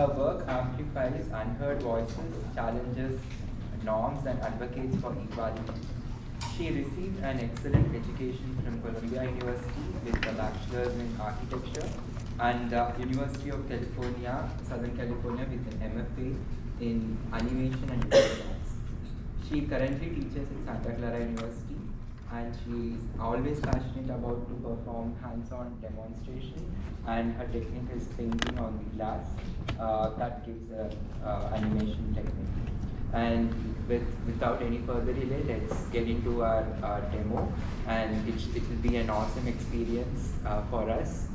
Her work amplifies unheard voices, challenges norms, and advocates for equality. She received an excellent education from Columbia University with a bachelor's in architecture and University of California, Southern California with an MFA in animation and visual arts. She currently teaches at Santa Clara University and she is always passionate about to perform hands-on demonstration, and her technique is painting on the glass that gives her animation technique. And without any further delay, let's get into our demo, and it will be an awesome experience for us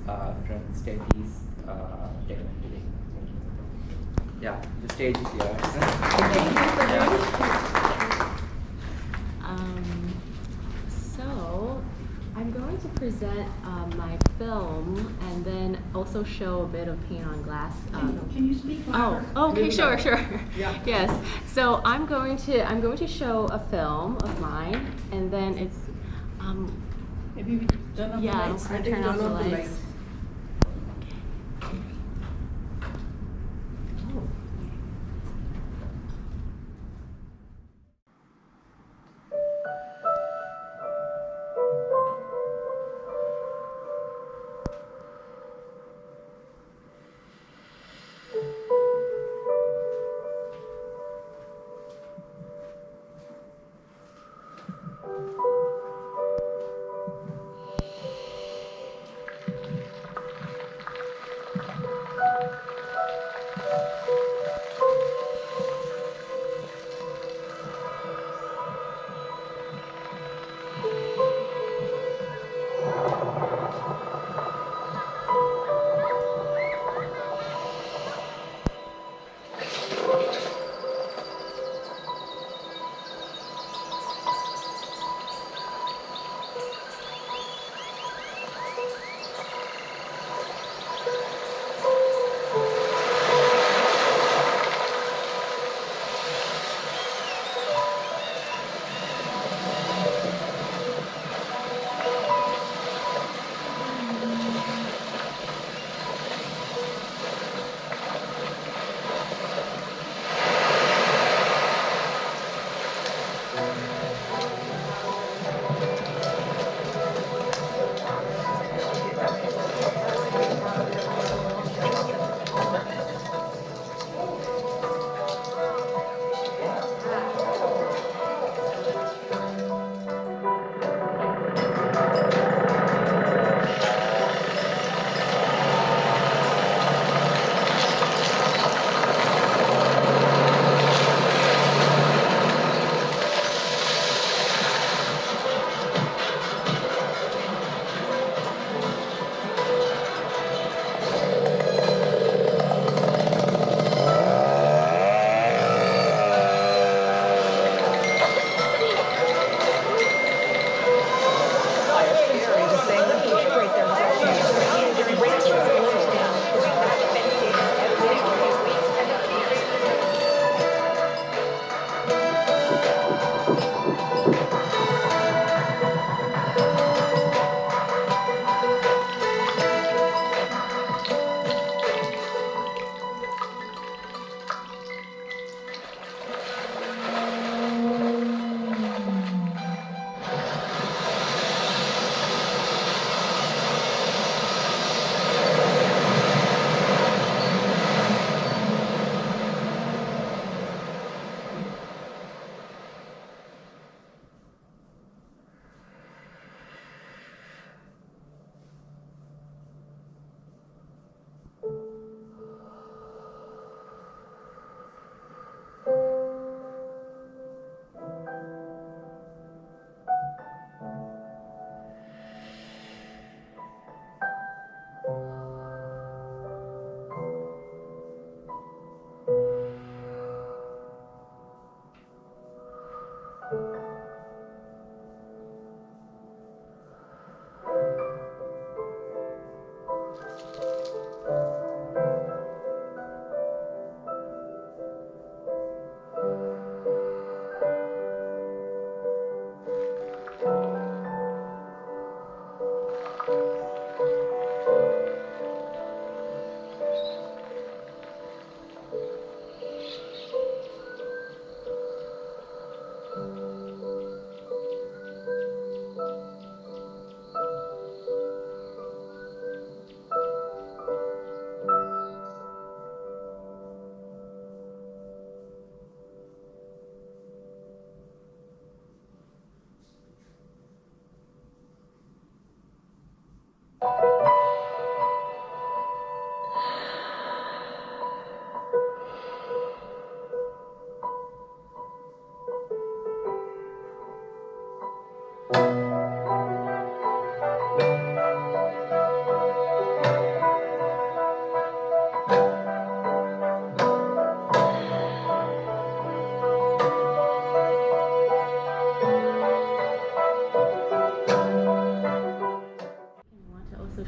from Stefie's demo today. Thank you. Yeah, the stage is yours. Thank you so Yeah. So I'm going to present my film and then also show a bit of paint on glass. Can you speak louder? Oh, okay, sure. Yeah. Yes. So I'm going to show a film of mine, and then it's Maybe we turn off the yeah, lights. I'll turn off the lights.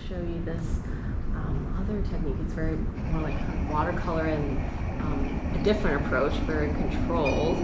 show you this other technique. It's very more like watercolor and a different approach, very controlled.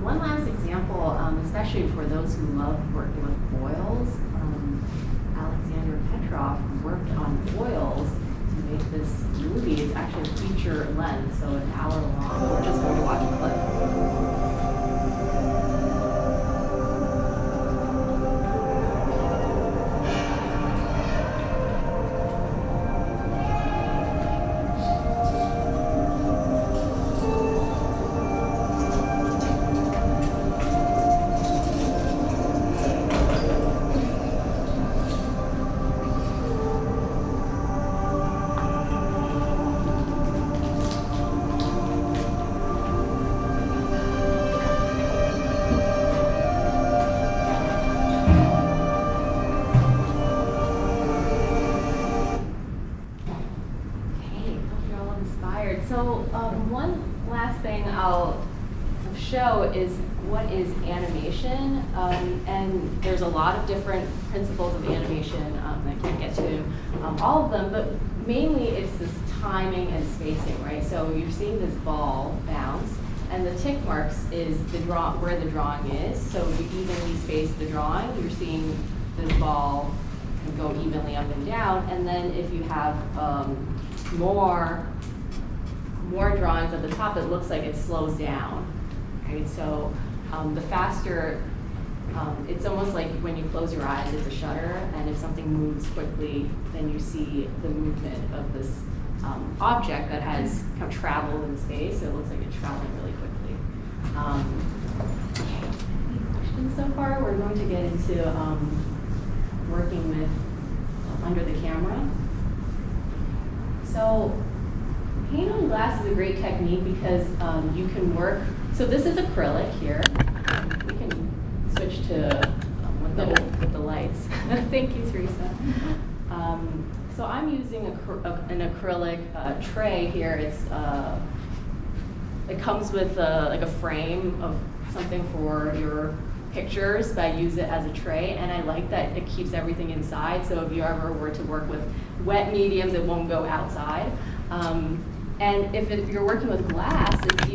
One last example, especially for those who love working with foils, Alexander Petrov worked on foils to make this movie. It's actually a feature length, so an hour long. We're just going to watch a clip. So one last thing I'll show is what is animation, and there's a lot of different principles of animation. I can't get to all of them, but mainly it's this timing and spacing, right? So you're seeing this ball bounce, and the tick marks is the where the drawing is. So you evenly space the drawing. You're seeing this ball go evenly up and down, and then if you have more drawings at the top, it looks like it slows down, right? So the faster, it's almost like when you close your eyes, it's a shutter, and if something moves quickly, then you see the movement of this object that has kind of traveled in space. So it looks like it's traveling really quickly. Okay, any questions so far? We're going to get into working with under the camera. So paint on glass is a great technique because you can work, so this is acrylic here. We can switch to with the lights. Thank you, Teresa. So I'm using an acrylic tray here. It comes with like a frame of something for your pictures, but I use it as a tray, and I like that it keeps everything inside. So if you ever were to work with wet mediums, it won't go outside. And if you're working with glass, it's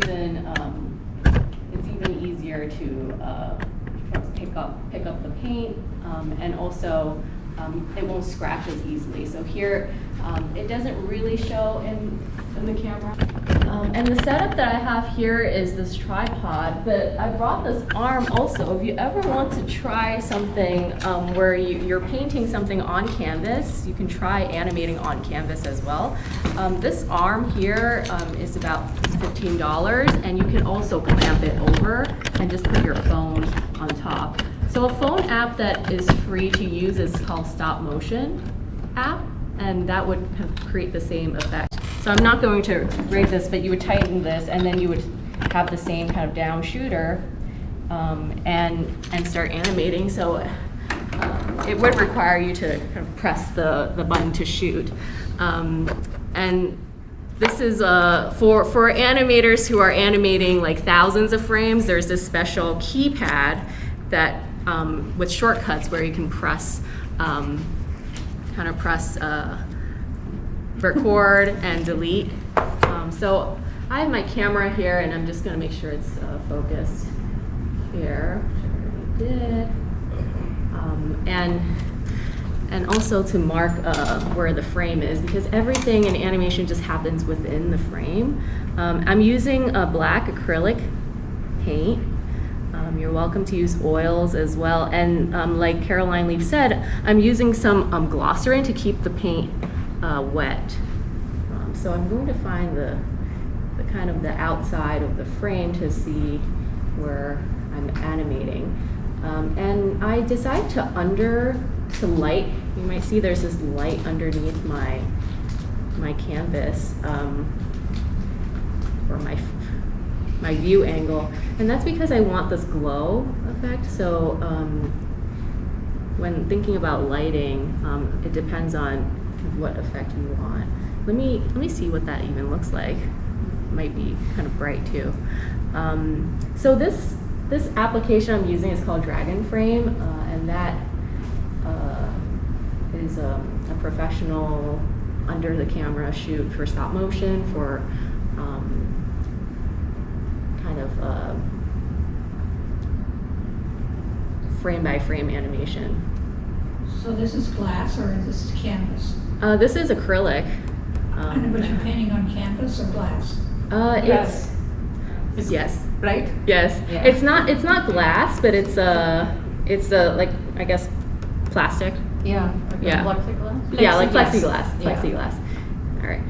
even easier to pick up the paint, and also it won't scratch as easily. So here, it doesn't really show in the camera. And the setup that I have here is this tripod, but I brought this arm also. If you ever want to try something where you're painting something on canvas, you can try animating on canvas as well. This arm here is about $15, and you can also clamp it over and just put your phone on top. So a phone app that is free to use is called Stop Motion app, and that would kind of create the same effect. So I'm not going to grade this, but you would tighten this, and then you would have the same kind of down shooter and start animating. So it would require you to kind of press the button to shoot. And this is for animators who are animating like thousands of frames. There's this special keypad that with shortcuts where you can press record and delete. So I have my camera here, and I'm just going to make sure it's focused here, which I already did. And also to mark where the frame is, because everything in animation just happens within the frame. I'm using a black acrylic paint. You're welcome to use oils as well. And like Caroline Leaf said, I'm using some glycerin to keep the paint wet. So I'm going to find the kind of the outside of the frame to see where I'm animating. And I decide to light. You might see there's this light underneath my canvas, or my view angle, and that's because I want this glow effect. So when thinking about lighting, it depends on what effect you want. Let me see what that even looks like. It might be kind of bright too. So this application I'm using is called Dragon Frame, and that is a professional under the camera shoot for stop motion, for kind of frame by frame animation. So this is glass or is this canvas? This is acrylic. But you're painting on canvas or glass? It's yes. Right? Yes. Yeah. It's not glass, but it's like, I guess, plastic. Yeah. Yeah. Plexiglass? Yeah, like plexiglass. Yeah. Plexiglass. All right.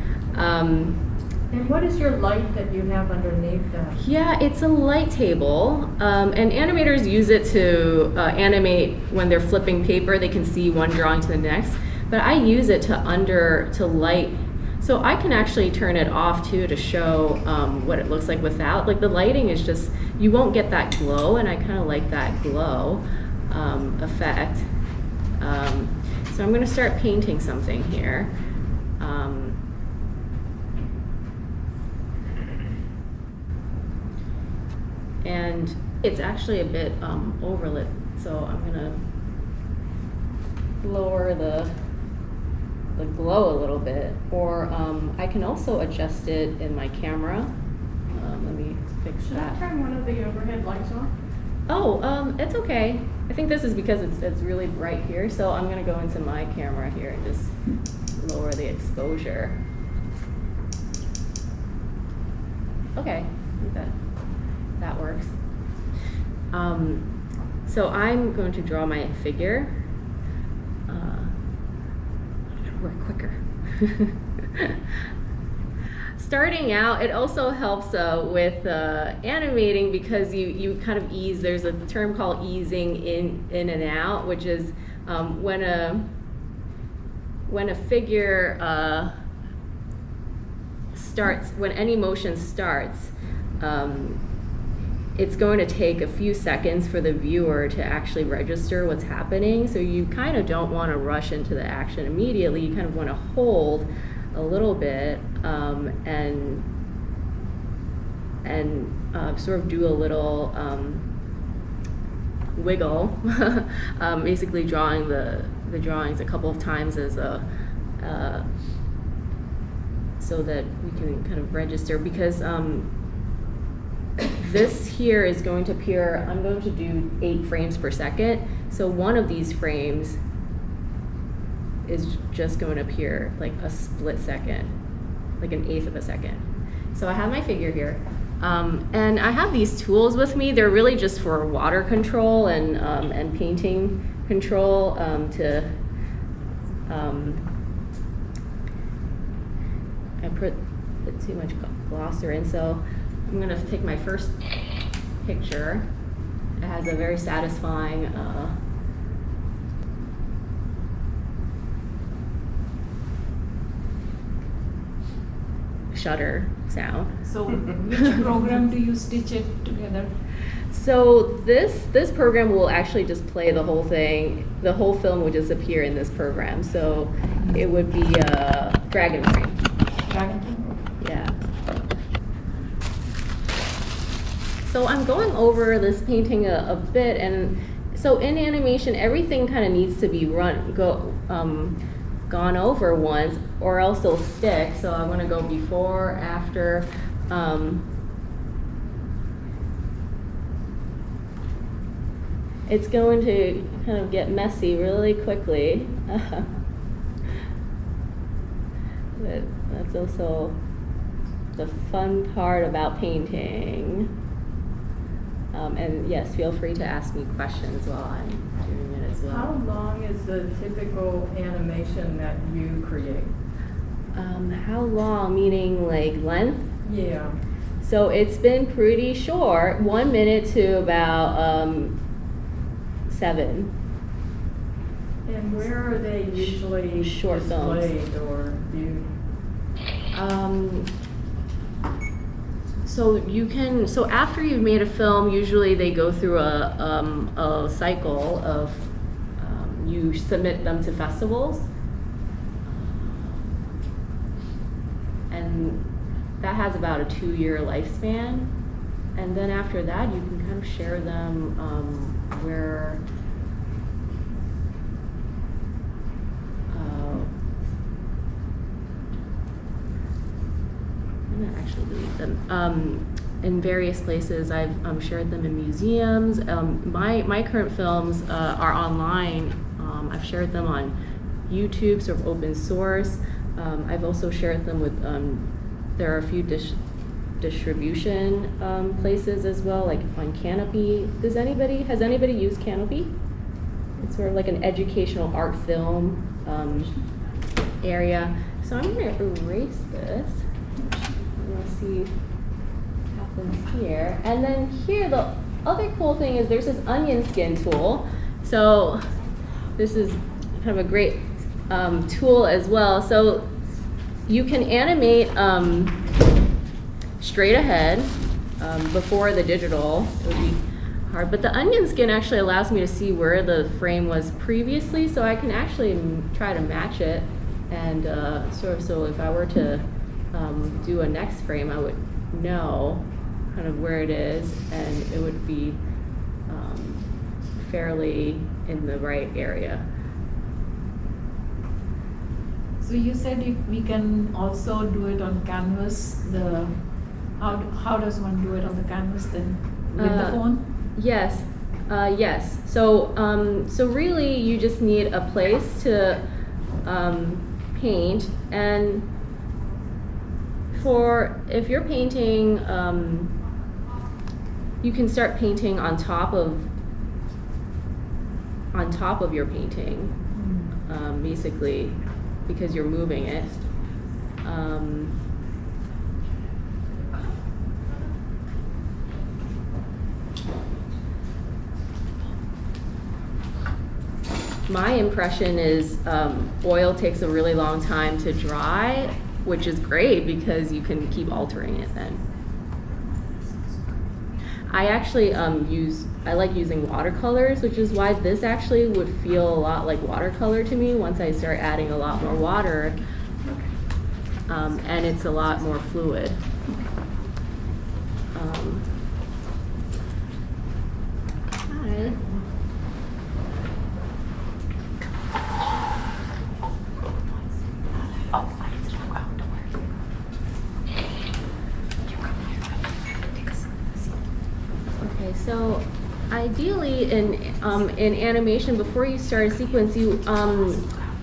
And what is your light that you have underneath that? Yeah, it's a light table, and animators use it to animate when they're flipping paper. They can see one drawing to the next, but I use it to light. So I can actually turn it off too to show what it looks like without. Like the lighting is just, you won't get that glow, and I kind of like that glow effect. So I'm going to start painting something here. And it's actually a bit overlit, so I'm gonna lower the glow a little bit, or I can also adjust it in my camera. Let me fix Should I that. turn one of the overhead lights off? Oh, it's okay. I think this is because it's really bright here, so I'm gonna go into my camera here and just lower the exposure. Okay, I think that works. So I'm going to draw my figure. I'm gonna work quicker. Starting out, it also helps with animating, because you kind of ease. There's a term called easing in and out, which is when a figure starts, when any motion starts, it's going to take a few seconds for the viewer to actually register what's happening. So you kind of don't want to rush into the action immediately. You kind of want to hold a little bit and sort of do a little wiggle, basically drawing the drawings a couple of times as a so that we can kind of register, because this here is going to appear, I'm going to do 8 frames per second. So one of these frames is just going to appear like a split second, like an eighth of a second. So I have my figure here. And I have these tools with me. They're really just for water control and painting control I put too much glosser in, so I'm gonna take my first picture. It has a very satisfying shutter sound. So which program do you stitch it together? So this program will actually just play the whole thing. The whole film would just appear in this program. So it would be Dragon Frame. Yeah. So I'm going over this painting a bit, and so in animation, everything kind of needs to be gone over once, or else it'll stick. So I'm going to go before, after. It's going to kind of get messy really quickly. But that's also the fun part about painting. And yes, feel free to ask me questions while I'm doing it as well. How long is the typical animation that you create? How long, meaning like length? Yeah. So it's been pretty short, 1 minute to about 7. And where are they usually Short films. displayed or viewed? So after you've made a film, usually they go through a cycle of, you submit them to festivals. And that has about a 2-year lifespan. And then after that, you can kind of share them where I'm gonna actually delete them. In various places, I've shared them in museums. My current films are online. I've shared them on YouTube, sort of open source. I've also shared them with, there are a few distribution places as well, like on Canopy. Has anybody used Canopy? It's sort of like an educational art film area. So I'm gonna erase this. We'll see what happens here. And then here, the other cool thing is there's this onion skin tool. So this is kind of a great tool as well. So you can animate straight ahead before the digital. It would be hard, but the onion skin actually allows me to see where the frame was previously, so I can actually try to match it. And so if I were to do a next frame, I would know kind of where it is, and it would be fairly in the right area. So you said we can also do it on canvas. How does one do it on the canvas then? With the phone? Yes, yes. So really, you just need a place to paint, and if you're painting, you can start painting on top of your painting, basically, because you're moving it. My impression is oil takes a really long time to dry, which is great because you can keep altering it then. I actually I like using watercolors, which is why this actually would feel a lot like watercolor to me once I start adding a lot more water, and it's a lot more fluid. Hi. Okay, so ideally in animation, before you start a sequence, you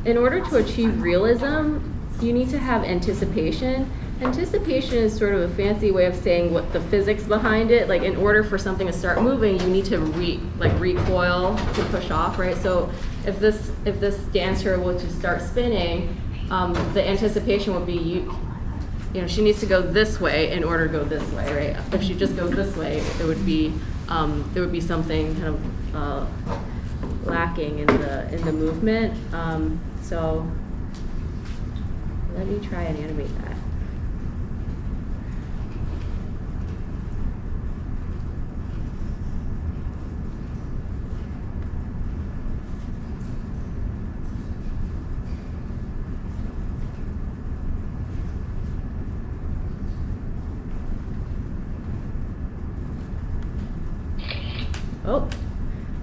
in order to achieve realism, you need to have anticipation. Anticipation is sort of a fancy way of saying what the physics behind it. Like, in order for something to start moving, you need to recoil to push off, right? So if this dancer were to start spinning, the anticipation would be you know, she needs to go this way in order to go this way, right? If she just goes this way, it would be there would be something kind of lacking in the movement. So let me try and animate that.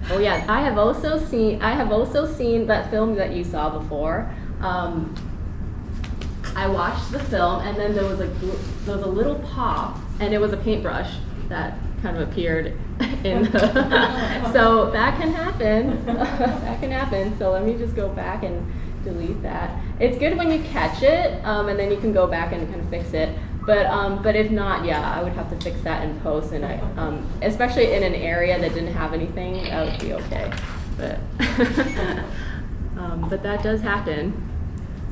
Oh yeah, I have also seen that film that you saw before. I watched the film, and then there was a little pop, and it was a paintbrush that kind of appeared in the so that can happen. That can happen. So let me just go back and delete that. It's good when you catch it, and then you can go back and kind of fix it. But if not, yeah, I would have to fix that in post, and especially in an area that didn't have anything, that would be okay. But but that does happen.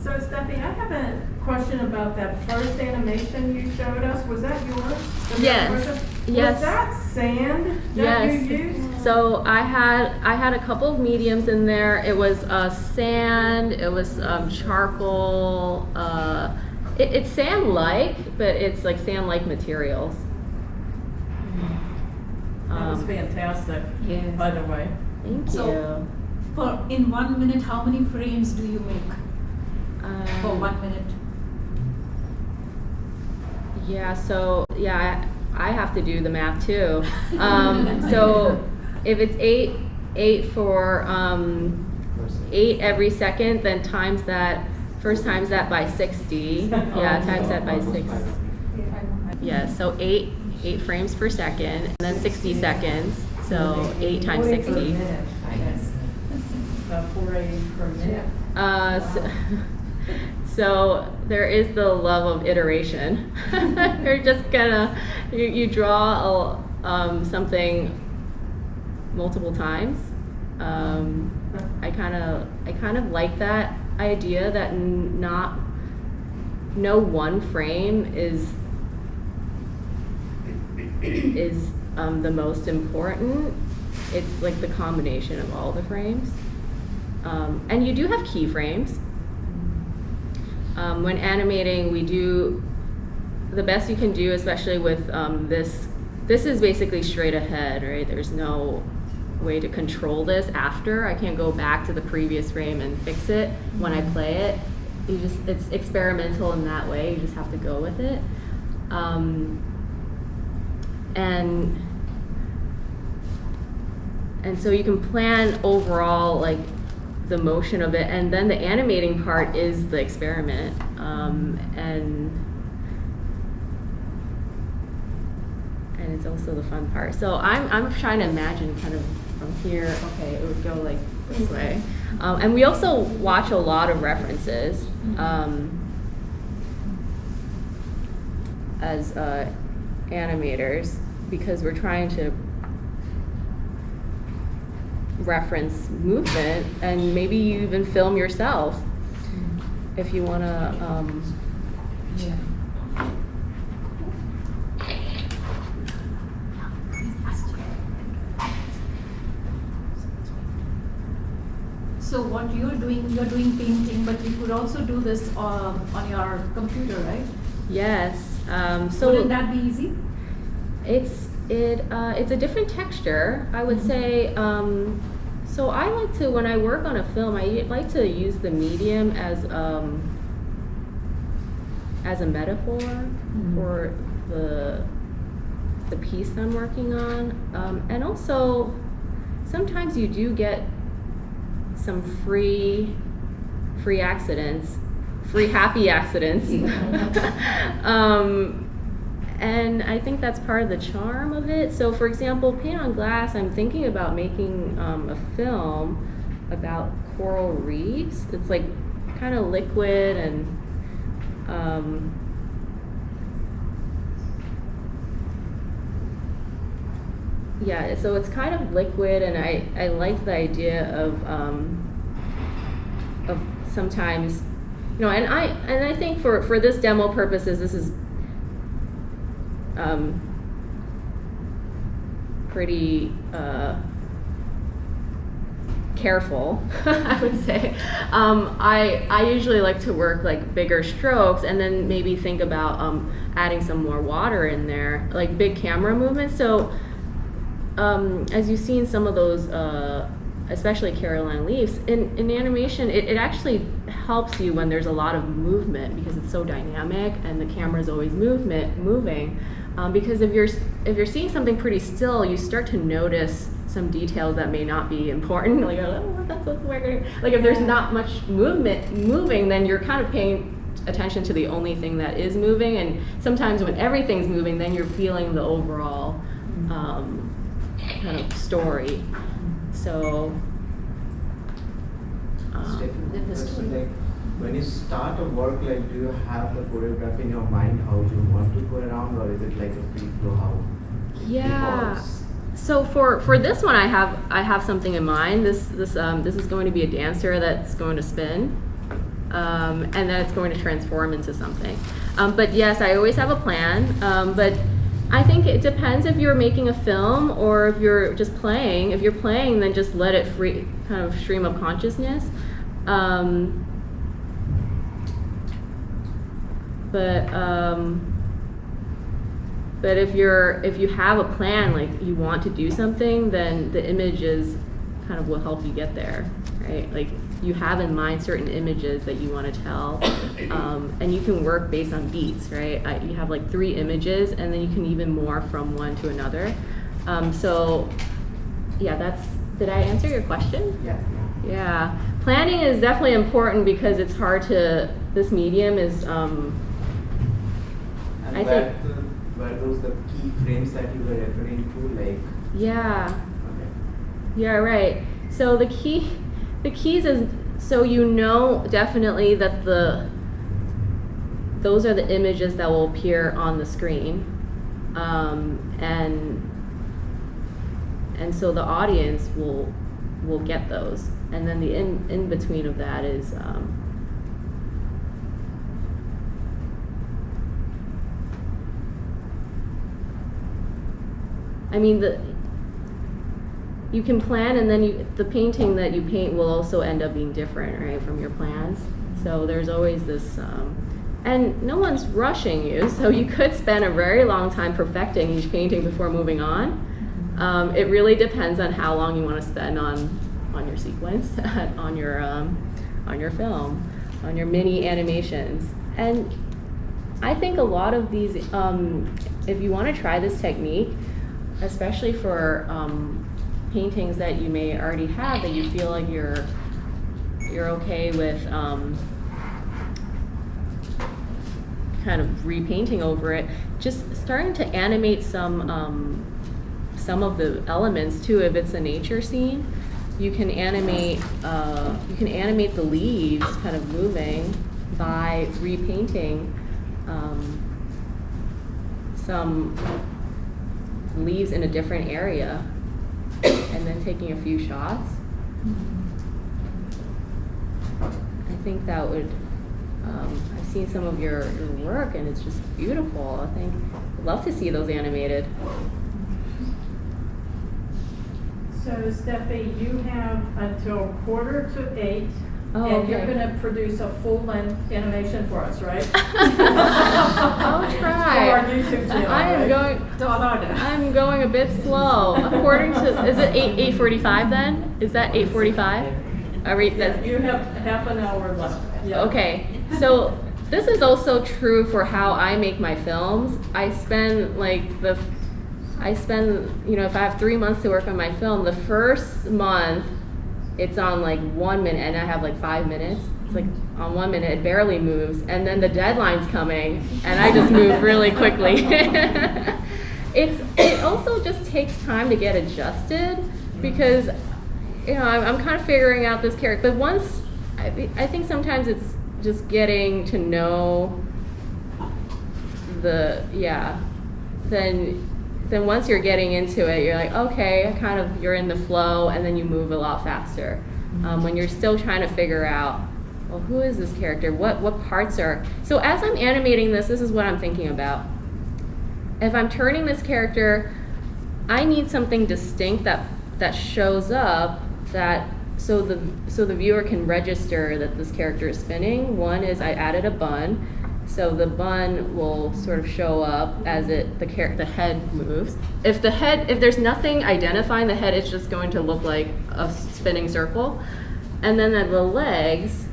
So Stefie, I have a question about that first animation you showed us. Was that yours? The Yes. first- Yes. Was that sand that Yes. you used? So I had a couple of mediums in there. It was sand. It was charcoal. It's sand-like, but it's like sand-like materials. That was fantastic, Yes. by the way. Thank So- you. For, in 1 minute, how many frames do you make for 1 minute? Yeah, so yeah, I have to do the math too. So if it's eight for 8 every second, then times that by 60. Yeah, times that by 6. Yeah, so 8 frames per second, and then 60 seconds. So 8 times 60. About 480 per minute. So there is the love of iteration. You're just gonna you draw something multiple times. I kind of like that idea that no one frame is the most important. It's like the combination of all the frames. And you do have keyframes. When animating, we do the best you can do, especially with this. This is basically straight ahead, right? There's no way to control this after. I can't go back to the previous frame and fix it when I play it. It's experimental in that way. You just have to go with it. And so you can plan overall like the motion of it, and then the animating part is the experiment. And it's also the fun part. So I'm trying to imagine kind of from here. Okay, it would go like this way. And we also watch a lot of references as animators, because we're trying to reference movement, and maybe you even film yourself if you want to. Yeah. So what you're doing painting, but you could also do this on your computer, right? Yes. So Wouldn't that be easy? it's a different texture, I would say. So I like to, when I work on a film, I like to use the medium as a metaphor for the piece I'm working on. And also, sometimes you do get some free accidents, free happy accidents. And I think that's part of the charm of it. So for example, Paint on Glass, I'm thinking about making a film about coral reefs. It's like kind of liquid and yeah, so it's kind of liquid, and I like the idea of sometimes, you know, and I think for this demo purposes, this is pretty careful, I would say. I usually like to work like bigger strokes, and then maybe think about adding some more water in there, like big camera movements. So as you see in some of those, especially Caroline Leafs, in animation, it actually helps you when there's a lot of movement, because it's so dynamic and the camera's always moving. Because if you're seeing something pretty still, you start to notice some details that may not be important. Like, oh, that's weird. Like if there's not much moving, then you're kind of paying attention to the only thing that is moving. And sometimes when everything's moving, then you're feeling the overall kind of story. So. Like, when you start a work, like, do you have the choreography in your mind how you want to go around, or is it like a free flow how? Yeah. Because So for this one, I have something in mind. This is going to be a dancer that's going to spin. and then it's going to transform into something. But yes, I always have a plan, but I think it depends if you're making a film or if you're just playing. If you're playing, then just let it free, kind of stream of consciousness. But if you have a plan, like you want to do something, then the images kind of will help you get there, right? Like you have in mind certain images that you want to tell, and you can work based on beats, right? You have like 3 images, and then you can even morph from one to another. So yeah, did I answer your question? Yeah. Yeah, planning is definitely important because it's hard to, this medium is, And I think, were those the key frames that you were referring to, like? yeah. Okay. Yeah, right. So the keys is, so you know definitely that those are the images that will appear on the screen, and so the audience will get those, and then the in between of that is I mean, you can plan, and then the painting that you paint will also end up being different, right, from your plans. So there's always this, and no one's rushing you, so you could spend a very long time perfecting each painting before moving on. It really depends on how long you want to spend on your sequence, on your film, on your mini animations. And I think a lot of these, if you want to try this technique, especially for paintings that you may already have that you feel like you're okay with kind of repainting over it, just starting to animate some of the elements too. If it's a nature scene, you can animate the leaves kind of moving by repainting some leaves in a different area and then taking a few shots. I think that would, I've seen some of your work and it's just beautiful. I think I'd love to see those animated. So Stefie, you have until 7:45, Oh, and you're okay. going to produce a full-length animation for us, right? I'll try. For our YouTube channel, I'm going a bit slow. According to, is it 8:45 then? Is that 8:45? You have half an hour left. Yeah. Okay, so this is also true for how I make my films. I spend, you know, if I have 3 months to work on my film, the first month it's on like 1 minute, and I have like 5 minutes. It's like on 1 minute, it barely moves, and then the deadline's coming, and I just move really quickly. It also just takes time to get adjusted because, you know, I'm kind of figuring out this character. But once, I think sometimes it's just getting to know then once you're getting into it, you're like, okay, you're in the flow, and then you move a lot faster. When you're still trying to figure out, well, who is this character? What parts are, so as I'm animating this is what I'm thinking about. If I'm turning this character, I need something distinct that shows up so the viewer can register that this character is spinning. One is I added a bun. So the bun will sort of show up as the head moves. If there's nothing identifying the head, it's just going to look like a spinning circle. And then the legs,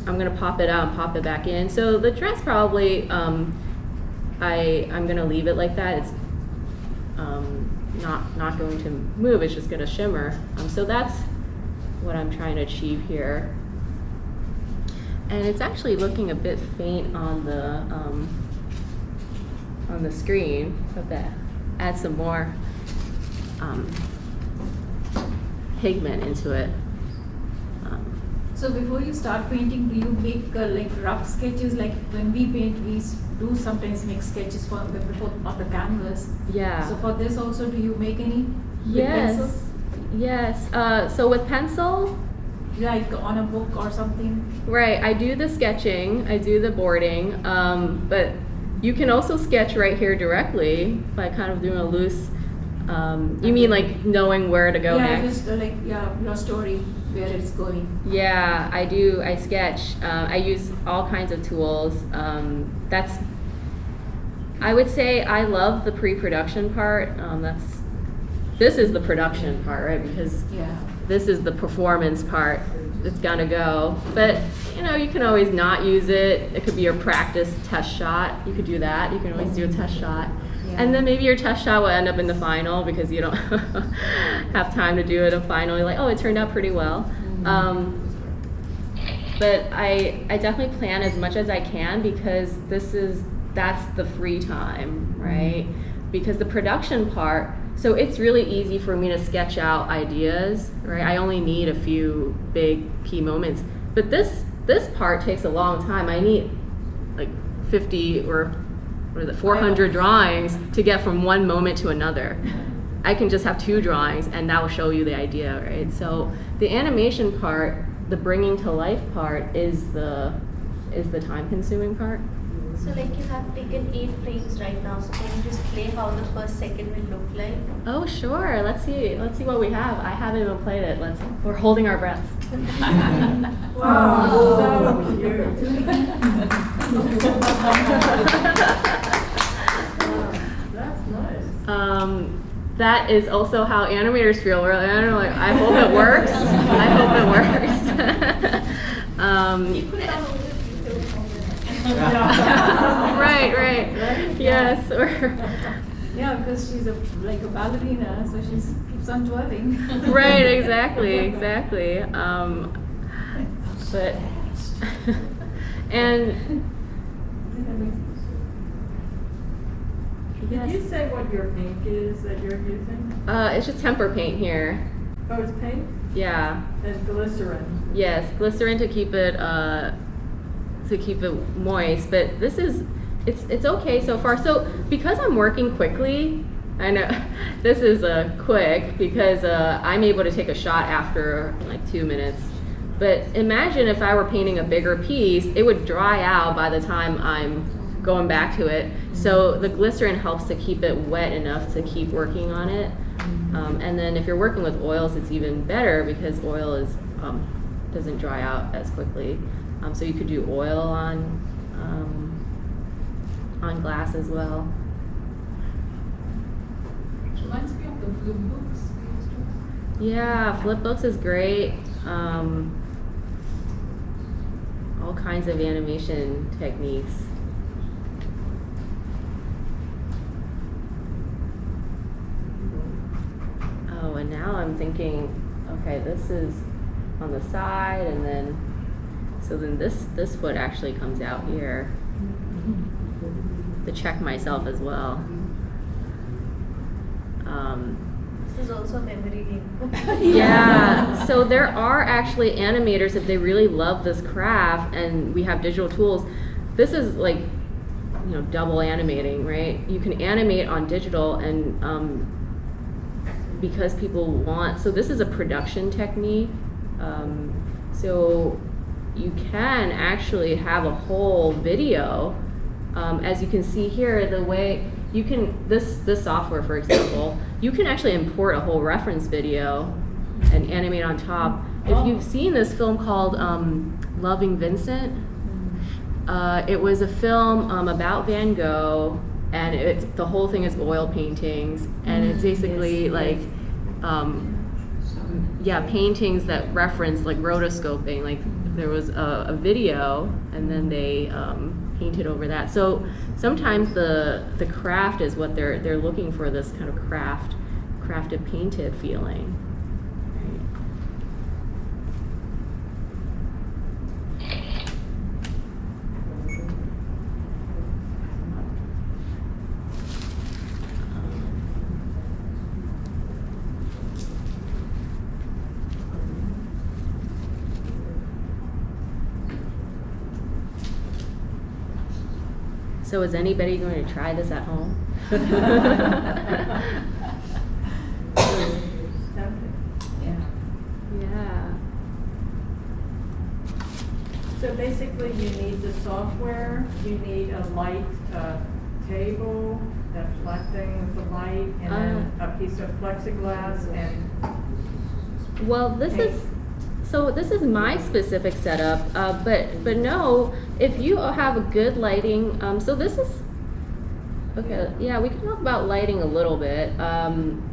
I'm gonna pop it out and pop it back in. So the dress probably, I'm gonna leave it like that. It's not going to move, it's just gonna shimmer. So that's what I'm trying to achieve here. And it's actually looking a bit faint on the screen. So that add some more pigment into it. So before you start painting, do you make like rough sketches? Like when we paint, we do sometimes make sketches before on the canvas. Yeah. So for this also, do you make any with pencil? Yes. So with pencil, like on a book or something? Right, I do the sketching, I do the boarding, but you can also sketch right here directly by kind of doing a loose, you mean like knowing where to go Yeah, next? just like, yeah, your story, where it's going. Yeah, I do, I sketch. I use all kinds of tools. I would say I love the pre-production part. This is the production part, right? Because Yeah. this is the performance part. It's gonna go. But, you can always not use it. It could be your practice test shot. You could do that. You can always do a test shot. Yeah. And then maybe your test shot will end up in the final because you don't have time to do it in final. You're like, oh, it turned out pretty well. But I definitely plan as much as I can because that's the free time, right? Because the production part, so it's really easy for me to sketch out ideas, right? I only need a few big key moments. But this part takes a long time. I need like 50 or 400 drawings to get from one moment to another. I can just have 2 drawings and that will show you the idea, right? So the animation part, the bringing to life part is the time consuming part. So like you have taken 8 frames right now, so can you just play how the first second will look like? Oh sure, let's see what we have. I haven't even played it. We're holding our breaths. Wow, so cute. That's nice. That is also how animators feel. We're like, I hope it works. I hope it works. Right. Yes. Yeah, because she's like a ballerina, so she keeps on twirling. Right. Exactly. But and. Did you say what your paint is that you're using? It's just temper paint here. Oh, it's paint Yeah. and glycerin. Yes, glycerin to keep it moist. But it's okay so far. So because I'm working quickly, I know this is quick because I'm able to take a shot after like 2 minutes. But imagine if I were painting a bigger piece, it would dry out by the time I'm going back to it. So the glycerin helps to keep it wet enough to keep working on it. And then if you're working with oils, it's even better because oil doesn't dry out as quickly. So you could do oil on glass as well. Reminds me of the flip books we used to. Yeah, flip books is great. All kinds of animation techniques. Oh, and now I'm thinking, okay, this is on the side, and then this foot actually comes out here to check myself as well. This is also a memory game. Yeah, so there are actually animators, if they really love this craft and we have digital tools, this is like, double animating, right? You can animate on digital and because people want, so this is a production technique. So you can actually have a whole video. As you can see here, the way you can, this software, for example, you can actually import a whole reference video and animate on top. If you've seen this film called Loving Vincent, it was a film about Van Gogh, and the whole thing is oil paintings, and it's basically like, paintings that reference like rotoscoping. Like there was a video, and then they painted over that. So sometimes the craft is what they're looking for, this kind of crafted painted feeling. So is anybody going to try this at home? Yeah. Yeah. So basically, you need the software, you need a light table, that flat thing with the light, and then a piece of plexiglass and. Well, this is my specific setup, but no, if you have a good lighting, so this is, okay, yeah, we can talk about lighting a little bit.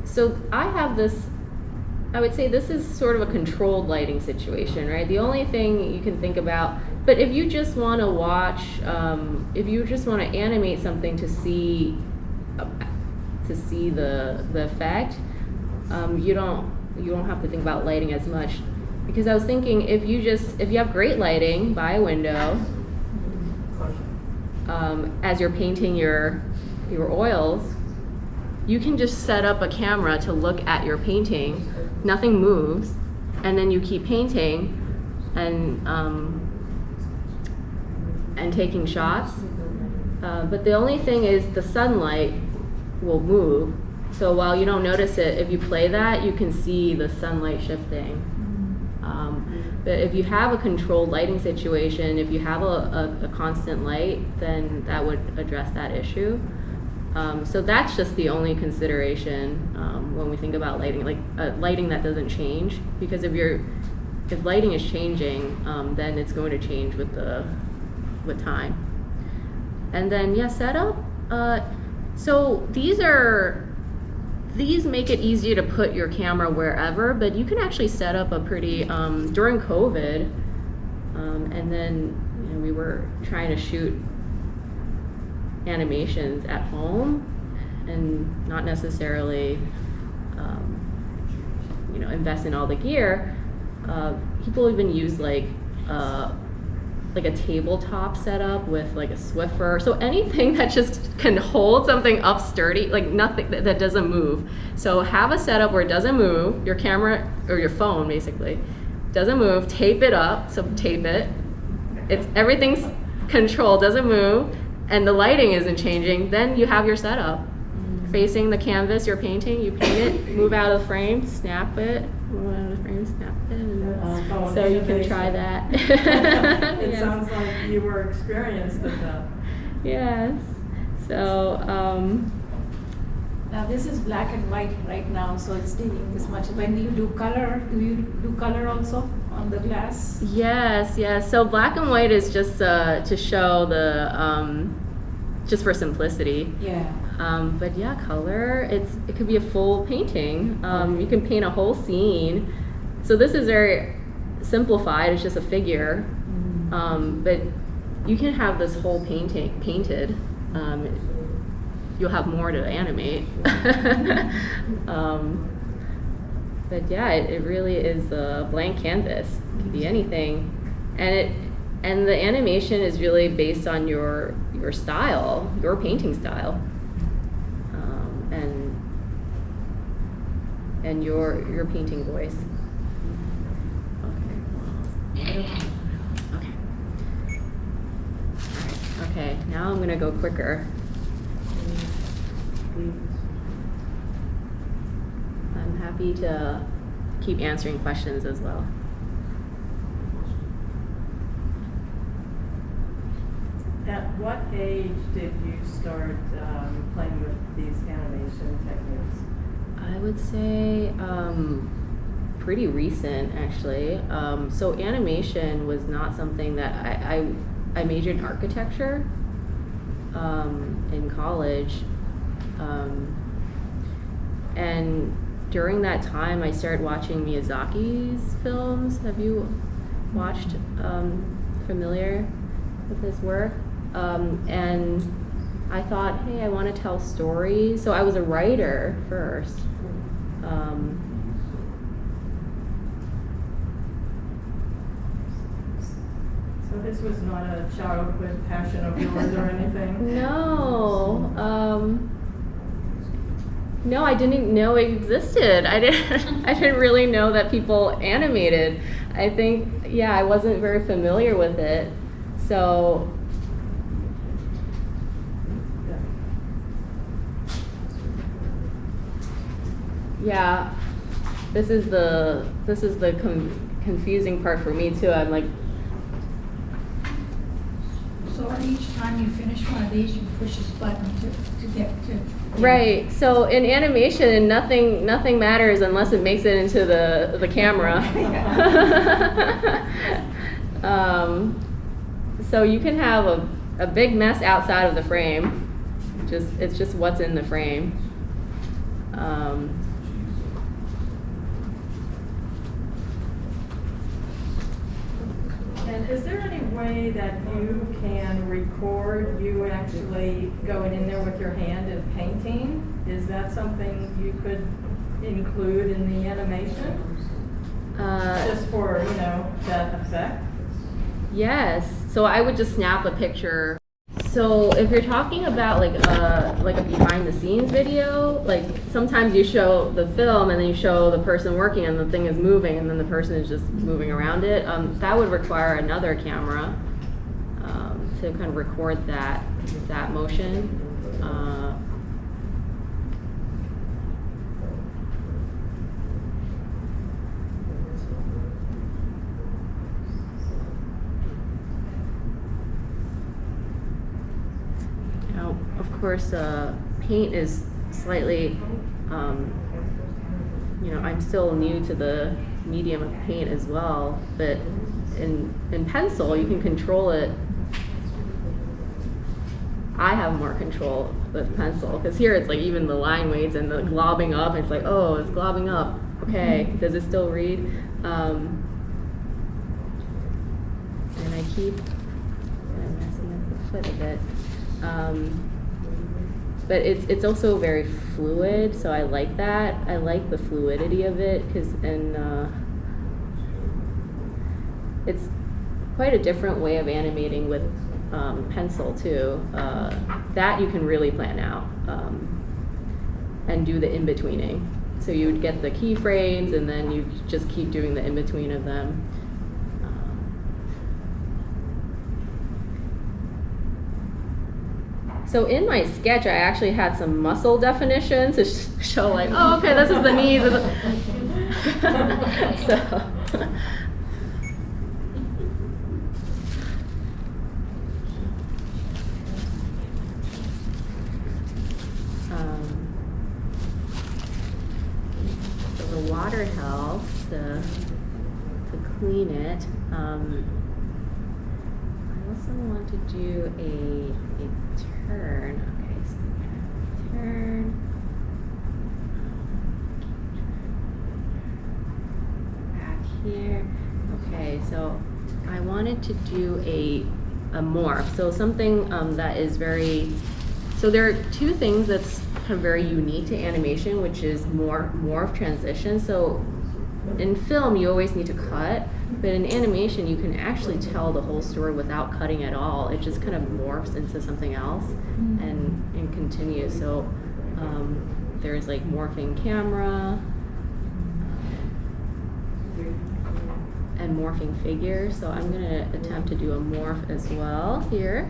So I have this, I would say this is sort of a controlled lighting situation, right? The only thing you can think about, but if you just want to watch, if you just want to animate something to see the effect, you don't have to think about lighting as much, because I was thinking if you have great lighting by a window, as you're painting your oils, you can just set up a camera to look at your painting, nothing moves, and then you keep painting and taking shots. But the only thing is the sunlight will move. So while you don't notice it, if you play that, you can see the sunlight shifting. But if you have a controlled lighting situation, if you have a constant light, then that would address that issue. So that's just the only consideration when we think about lighting, like lighting that doesn't change. Because if lighting is changing, then it's going to change with time. And then setup. So these make it easier to put your camera wherever, but you can actually set up a pretty, during COVID, and then we were trying to shoot animations at home and not necessarily, invest in all the gear. People even use like a tabletop setup with like a Swiffer. So anything that just can hold something up sturdy, like nothing that doesn't move. So have a setup where it doesn't move, your camera or your phone basically doesn't move, tape it up, so tape it. Everything's controlled, doesn't move, and the lighting isn't changing, then you have your setup. Facing the canvas you're painting, you paint it, move out of the frame, snap it, move out of the frame, snap it. So you can try that. It Yes. sounds like you were experienced with that. Yes. So, Now this is black and white right now, so it's taking this much. When you do color, do you do color also on the glass? yes. So black and white is just to show the, just for simplicity. Yeah. But yeah, color, it could be a full painting. You can paint a whole scene. So this is very simplified, it's just a figure. But you can have this whole painting painted. You'll have more to animate. But yeah, it really is a blank canvas. It can be anything. And the animation is really based on your style, your painting style. And your painting voice. Okay, now I'm gonna go quicker. I'm happy to keep answering questions as well. At what age did you start playing with these animation techniques? I would say pretty recent, actually. So animation was not something that I majored in architecture in college, and during that time I started watching Miyazaki's films. Have you watched, familiar with his work? And I thought, hey, I want to tell stories. So I was a writer first. So this was not a childhood passion of yours or anything? No, no, I didn't know it existed. I didn't really know that people animated. I think, I wasn't very familiar with it. So, yeah, this is the confusing part for me too. I'm like, for each time you finish one of these, you push this button to get to. Right. So in animation, nothing matters unless it makes it into the camera. So you can have a big mess outside of the frame. It's just what's in the frame. And is there any way that you can record you actually going in there with your hand and painting? Is that something you could include in the animation? Just for, that effect? Yes. So I would just snap a picture. So if you're talking about like a behind the scenes video, like sometimes you show the film and then you show the person working and the thing is moving and then the person is just moving around it. That would require another camera to kind of record that motion. Of course, paint is slightly, I'm still new to the medium of paint as well, but in pencil, you can control it. I have more control with pencil, because here it's like even the line weights and the globbing up, it's like, oh, it's globbing up. Okay, does it still read? And I keep messing up the foot a bit. But it's also very fluid, so I like that. I like the fluidity of it, it's quite a different way of animating with pencil too. That you can really plan out and do the in-betweening. So you would get the keyframes and then you just keep doing the in-between of them. So in my sketch, I actually had some muscle definitions to show like, oh, okay, this is the knees. So the water helps to clean it. I also want to do a turn. Okay, so turn. Back here. Okay, so I wanted to do a morph. So something that is very. So there are two things that's kind of very unique to animation, which is morph transition. So in film, you always need to cut. But in animation, you can actually tell the whole story without cutting at all. It just kind of morphs into something else and continues. So there's like morphing camera and morphing figure. So I'm going to attempt to do a morph as well here.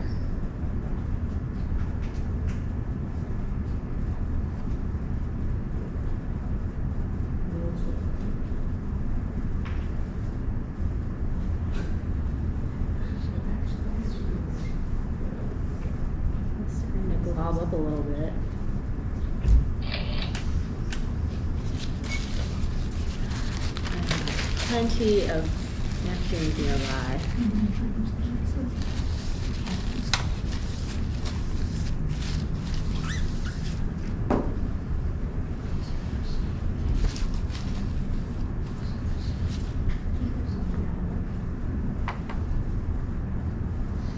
Glob up a little bit. Plenty of napkins nearby.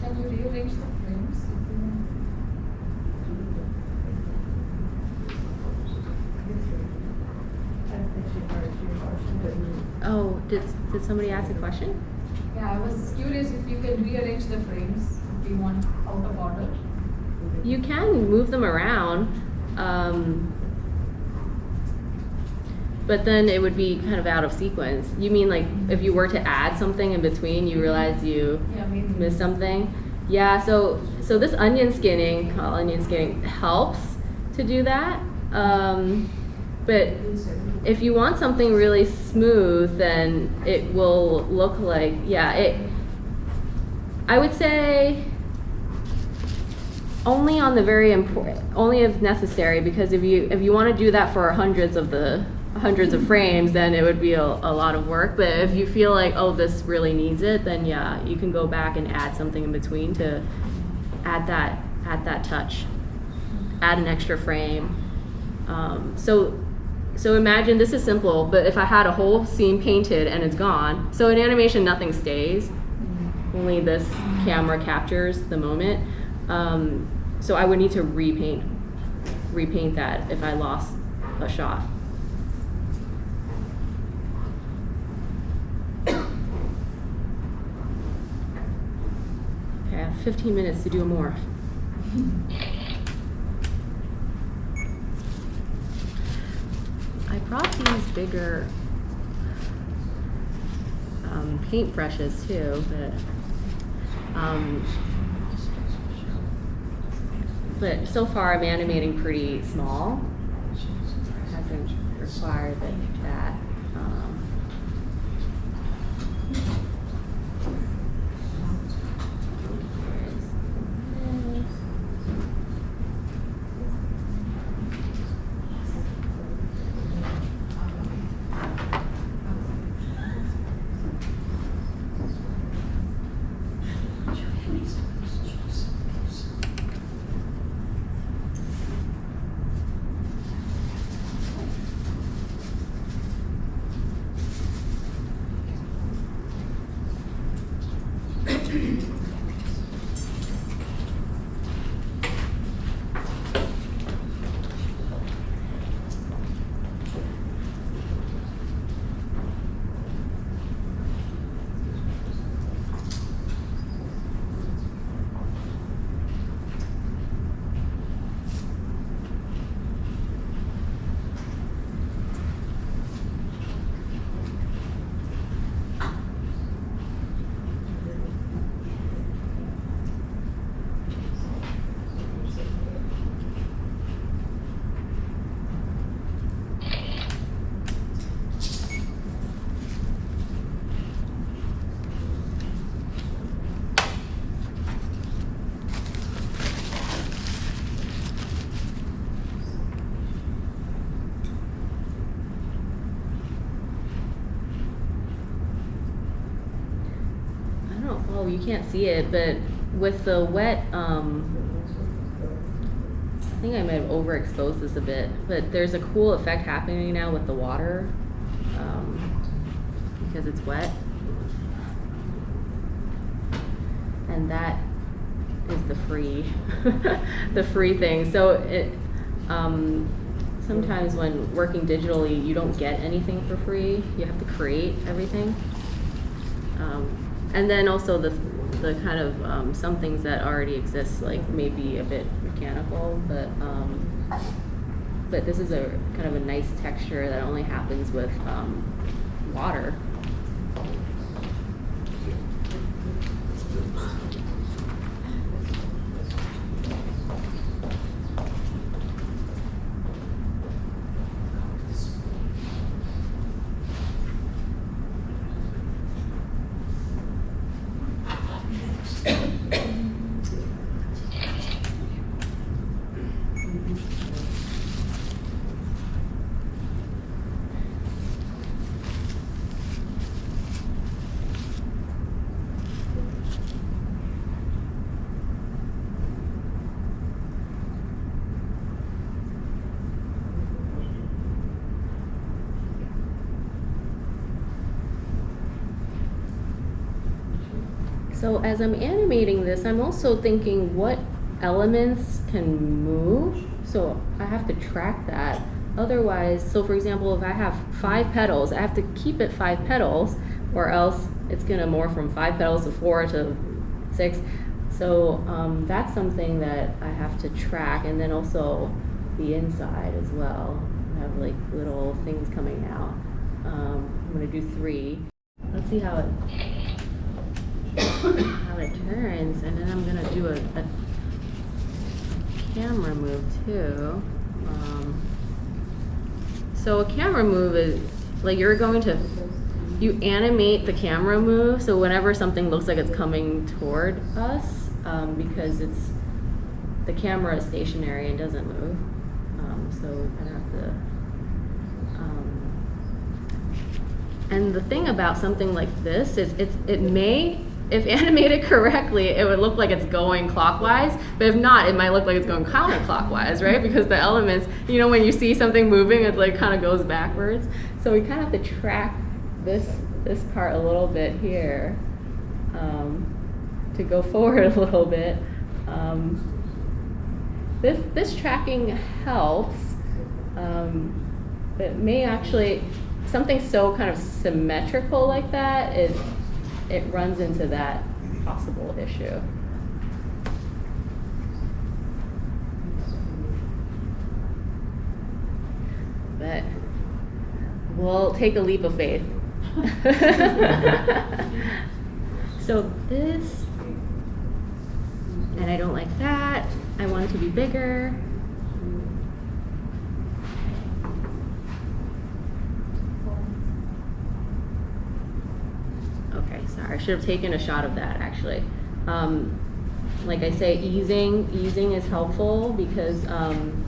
Can you rearrange the frames? Oh, did somebody ask a question? Yeah, I was curious if you can rearrange the frames if you want out of order. You can move them around, but then it would be kind of out of sequence. You mean like if you were to add something in between, you realize you missed something? Yeah, so this onion skinning, called onion skinning, helps to do that. But if you want something really smooth, then it will look like, I would say Only on the very important, only if necessary, because if you want to do that for hundreds of frames, then it would be a lot of work. But if you feel like, oh, this really needs it, then yeah, you can go back and add something in between to add that touch, add an extra frame. So imagine, this is simple, but if I had a whole scene painted and it's gone, so in animation nothing stays, only this camera captures the moment. So I would need to repaint that if I lost a shot. Okay, I have 15 minutes to do more. I brought these bigger paint brushes too, but so far I'm animating pretty small. It hasn't required that. Oh, you can't see it, but with the wet, I think I might have overexposed this a bit, but there's a cool effect happening now with the water, because it's wet. And that is the free, the free thing. So it, sometimes when working digitally, you don't get anything for free. You have to create everything. And then also the kind of some things that already exist, like maybe a bit mechanical, but this is a kind of a nice texture that only happens with water. So as I'm animating this, I'm also thinking what elements can move. So I have to track that. Otherwise, so for example, if I have 5 petals, I have to keep it 5 petals, or else it's gonna morph from 5 petals to 4 to 6. So that's something that I have to track, and then also the inside as well. I have like little things coming out. I'm gonna do 3. Let's see how it turns, and then I'm gonna do a camera move too. So a camera move is like you animate the camera move, so whenever something looks like it's coming toward us, because the camera is stationary and doesn't move. So we kind of have to. And the thing about something like this is it may, if animated correctly, it would look like it's going clockwise, but if not, it might look like it's going counterclockwise, right? Because the elements, you know, when you see something moving, it like kind of goes backwards. So we kind of have to track this part a little bit here to go forward a little bit. This tracking helps. It may actually, something so kind of symmetrical like that, it runs into that possible issue. But we'll take a leap of faith. So this, and I don't like that. I want it to be bigger. Okay, sorry, I should have taken a shot of that actually. Like I say, easing is helpful because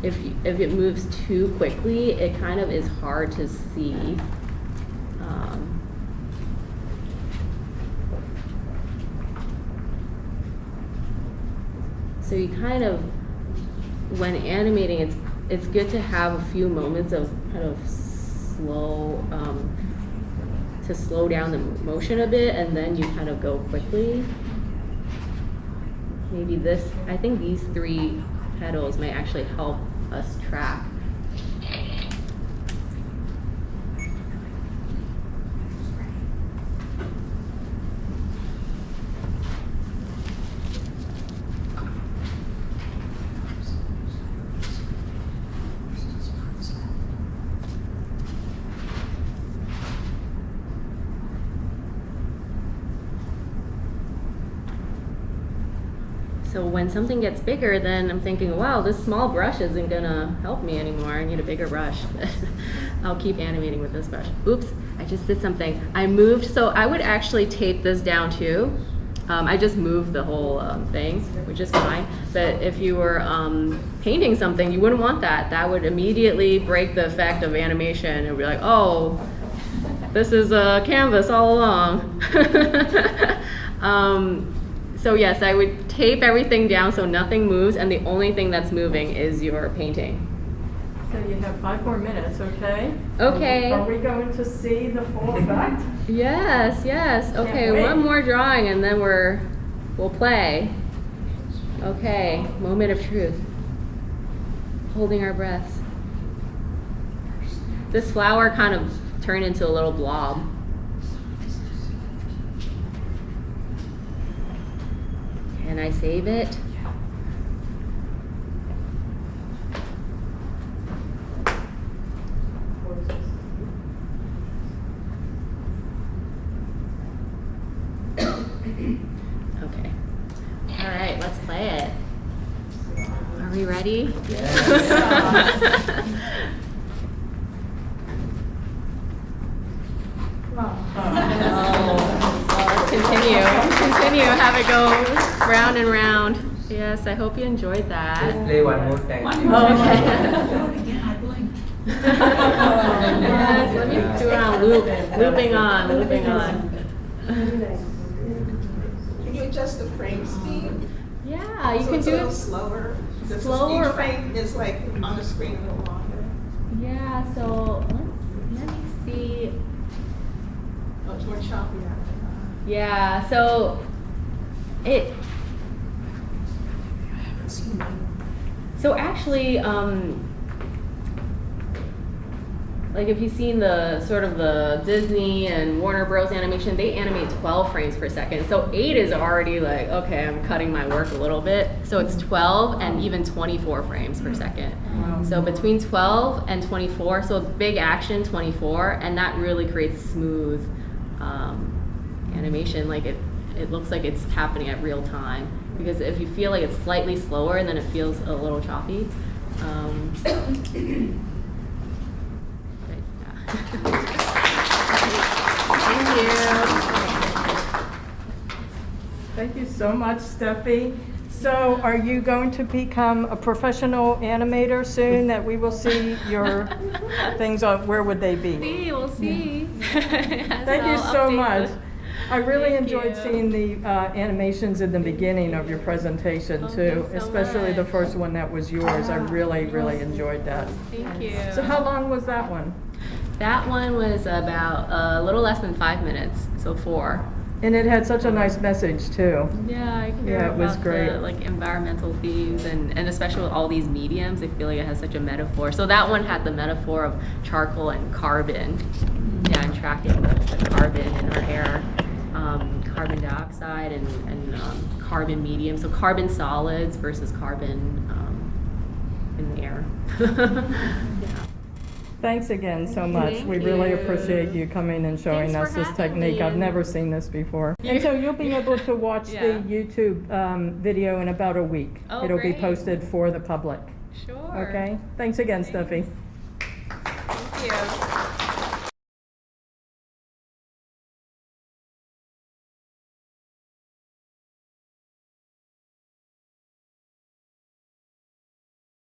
if it moves too quickly, it kind of is hard to see. So you kind of, when animating, it's good to have a few moments of kind of slow, to slow down the motion a bit, and then you kind of go quickly. Maybe this, I think these 3 petals might actually help us track. So when something gets bigger, then I'm thinking, wow, this small brush isn't gonna help me anymore. I need a bigger brush. I'll keep animating with this brush. Oops, I just did something. I moved, so I would actually tape this down too. I just moved the whole thing, which is fine. But if you were painting something, you wouldn't want that. That would immediately break the effect of animation. It would be like, oh, this is a canvas all along. So yes, I would tape everything down so nothing moves, and the only thing that's moving is your painting. So you have 5 more minutes, okay? Okay. Are we going to see the full effect? Yes, yes. Okay, Can't wait. one more drawing and then we'll play. Okay, moment of truth. Holding our breaths. This flower kind of turned into a little blob. Can I save it? Okay. All right, let's play it. Are we ready? Yes. Let's continue, have it go round and round. Yes, I hope you enjoyed that. Let's play one more time. Okay. Yes, let me do it on loop, looping on. Can you adjust the frame speed? Yeah, you So can it's do a little it slower. Just slower. Each frame is like on the screen a little longer. Yeah, so let me see. Oh, it's more choppy now. Yeah, so it. So actually, like if you've seen the sort of the Disney and Warner Bros. Animation, they animate 12 frames per second. So 8 is already like, okay, I'm cutting my work a little bit. So it's 12 and even 24 frames per second. So between 12 and 24, so big action 24, and that really creates smooth animation. Like it looks like it's happening at real time. Because if you feel like it's slightly slower, and then it feels a little choppy. But yeah. Thank you. Thank you so much, Stefie. So are you going to become a professional animator soon, that we will see your things on, where would they be? See, we'll see. Thank you so much. I really Thank enjoyed you. seeing the animations in the beginning of your presentation Oh, too, thanks so especially the much. first one that was yours. I really, really enjoyed that. Thank you. So how long was that one? That one was about a little less than 5 minutes, so 4. And it had such a nice message too. Yeah, I care Yeah, it was about great. the like environmental themes and especially with all these mediums, I feel like it has such a metaphor. So that one had the metaphor of charcoal and carbon. Yeah, and tracking the carbon in our air, carbon dioxide and carbon medium. So carbon solids versus carbon in the air. Yeah. Thanks again so much. Thank We really you. appreciate you coming and showing Thanks us for this having technique. me. I've never seen this before. And so you'll be able to watch the Yeah. YouTube video in about a week. Oh, It'll be great. posted for the public. Sure. Okay? Thanks again, Stefie. Thank you.